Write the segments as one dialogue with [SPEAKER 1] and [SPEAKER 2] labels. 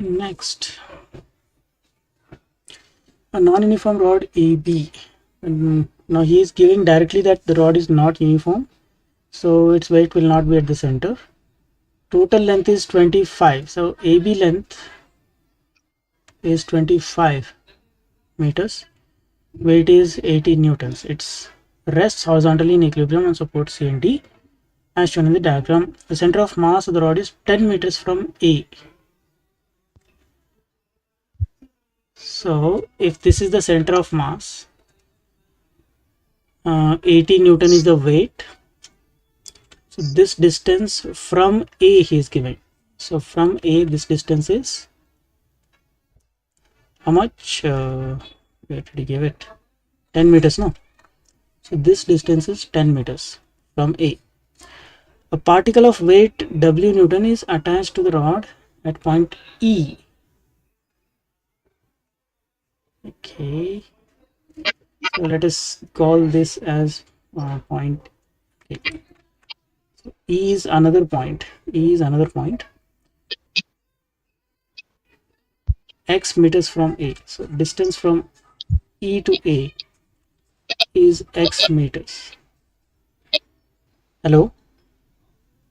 [SPEAKER 1] Next, a non-uniform rod AB. Now he is giving directly that the rod is not uniform, so its weight will not be at the center. Total length is 25, so AB length is 25 meters. Weight is 80 newtons. It rests horizontally in equilibrium on support C and D as shown in the diagram. The center of mass of the rod is 10 meters from A. So if this is the center of mass, 80 Newton is the weight. So this distance from A he is giving. So from A this distance is how much? Where did he give it? 10 meters, no? So this distance is 10 meters from A. A particle of weight W Newton is attached to the rod at point E. Okay. So let us call this as point A. So E is another point. E is another point. X meters from A. So distance from E to A is X meters. Hello?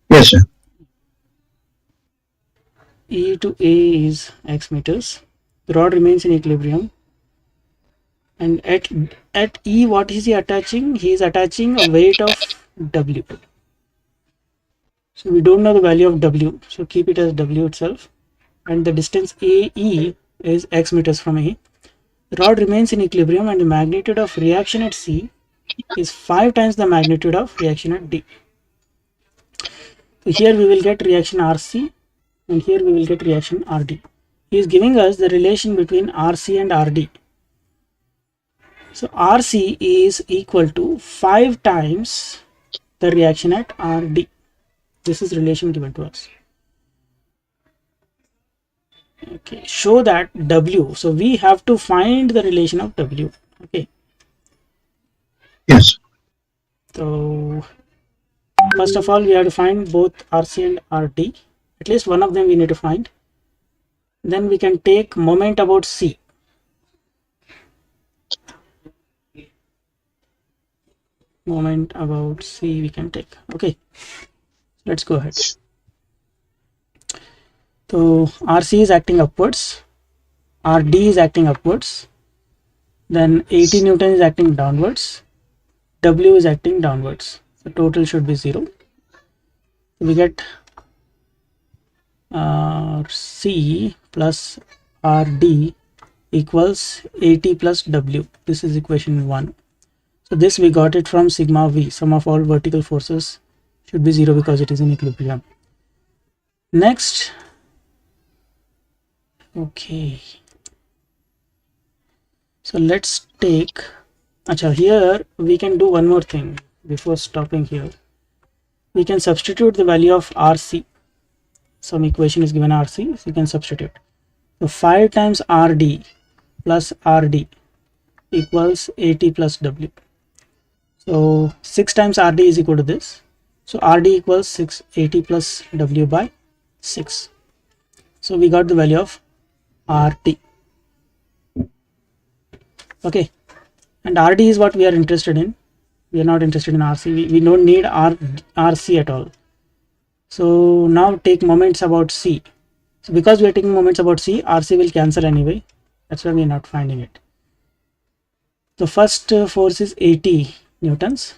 [SPEAKER 2] Yes, sir.
[SPEAKER 1] E to A is X meters. The rod remains in equilibrium. And at E, what is he attaching? He is attaching a weight of W. So we don't know the value of W. So keep it as W itself. And the distance AE is X meters from A. The rod remains in equilibrium and the magnitude of reaction at C is 5 times the magnitude of reaction at D. So here we will get reaction RC and here we will get reaction RD. He is giving us the relation between RC and RD. So RC is equal to 5 times the reaction at RD. This is relation given to us. Okay, show that W. So we have to find the relation of W. Okay.
[SPEAKER 2] Yes.
[SPEAKER 1] So first of all, we have to find both RC and RD. At least one of them we need to find. Then we can take moment about C. Moment about C we can take. Okay. Let's go ahead. So RC is acting upwards. RD is acting upwards. Then 80 Newton is acting downwards. W is acting downwards. The total should be 0. So we get C plus RD equals 80 plus W. This is equation 1. So this we got it from sigma V. Sum of all vertical forces should be 0 because it is in equilibrium. Next, okay. So let's take, here we can do one more thing before stopping here. We can substitute the value of RC. Some equation is given RC, so you can substitute. So 5 times RD plus RD equals 80 plus W. So 6 times RD is equal to this. So RD equals 680 plus W by 6. So we got the value of RT. Okay, and RD is what we are interested in. We are not interested in RC. We don't need RC at all. So now take moments about C. So because we are taking moments about C, RC will cancel anyway. That's why we are not finding it. The first force is 80 newtons.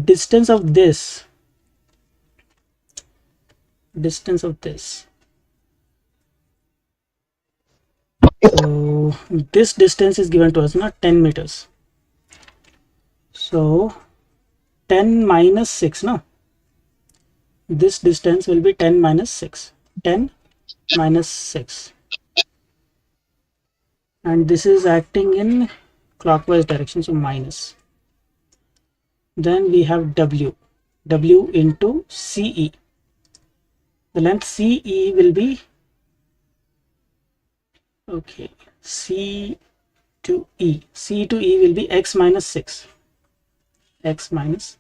[SPEAKER 1] Distance of this. So this distance is given to us, not 10 meters. So 10 minus 6, no? This distance will be 10 minus 6. 10 minus 6. And this is acting in clockwise direction, so minus. Then we have W. W into CE. The length CE will be, okay, C to E. C to E will be X minus 6. X minus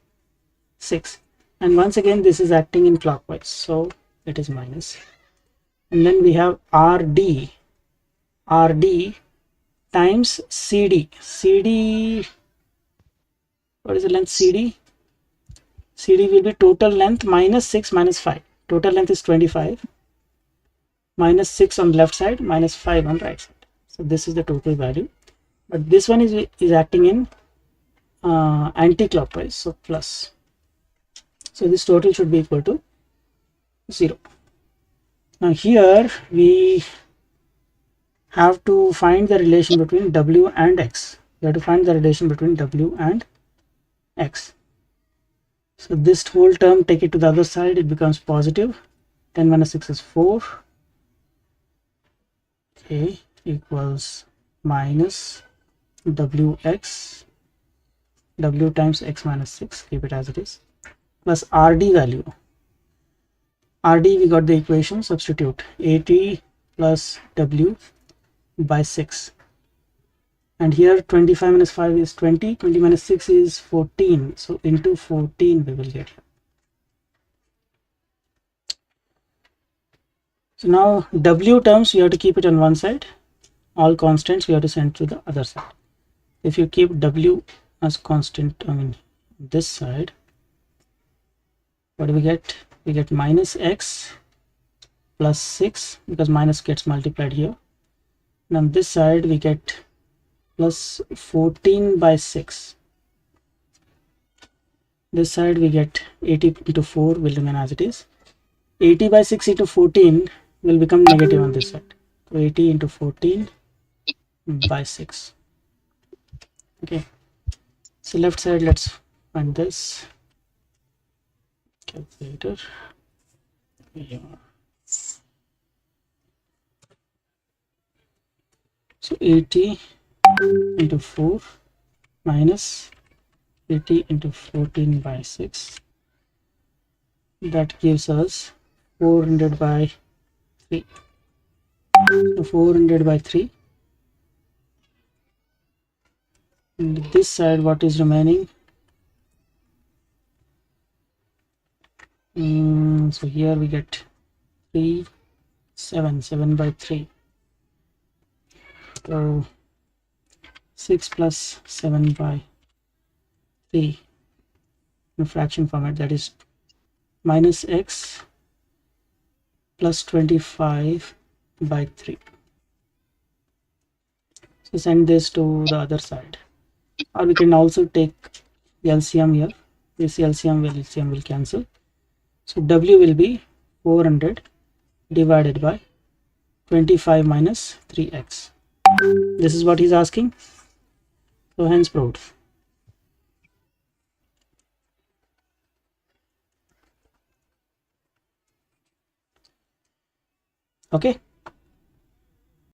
[SPEAKER 1] 6. And once again, this is acting in clockwise, so it is minus. and then we have RD times CD. What is the length? CD will be total length minus 6 minus 5. Total length is 25, minus 6 on the left side, minus 5 on the right side. So this is the total value, but this one is acting in anti-clockwise, so plus. So this total should be equal to 0. Now here we have to find the relation between W and X. We have to find the relation between W and X. So this whole term, take it to the other side, it becomes positive. 10 minus 6 is 4. Okay, equals minus WX, W times X minus 6, keep it as it is, plus RD value. RD, we got the equation, substitute AT plus W by 6. And here 25 minus 5 is 20, 20 minus 6 is 14. So into 14 we will get here. So now W terms, we have to keep it on one side. All constants we have to send to the other side. If you keep W as constant, this side, what do we get? We get minus X plus 6, because minus gets multiplied here. And on this side we get plus 14 by 6. This side we get 80 into 4 will remain as it is. 80 by 6 into 14 will become negative on this side. So 80 into 14 by 6. Okay. So left side, let's find this. Calculator. Yeah. So 80 into 4 minus 80 into 14 by 6. That gives us 400 by 3. So 400 by 3. And this side, what is remaining? So here we get 3, 7 by 3. So 6 plus 7 by 3 in fraction format, that is minus X plus 25 by 3. So send this to the other side, or we can also take LCM here. This LCM will cancel. So W will be 400 divided by 25 minus 3x. This is what he's asking. So hence proved. Okay.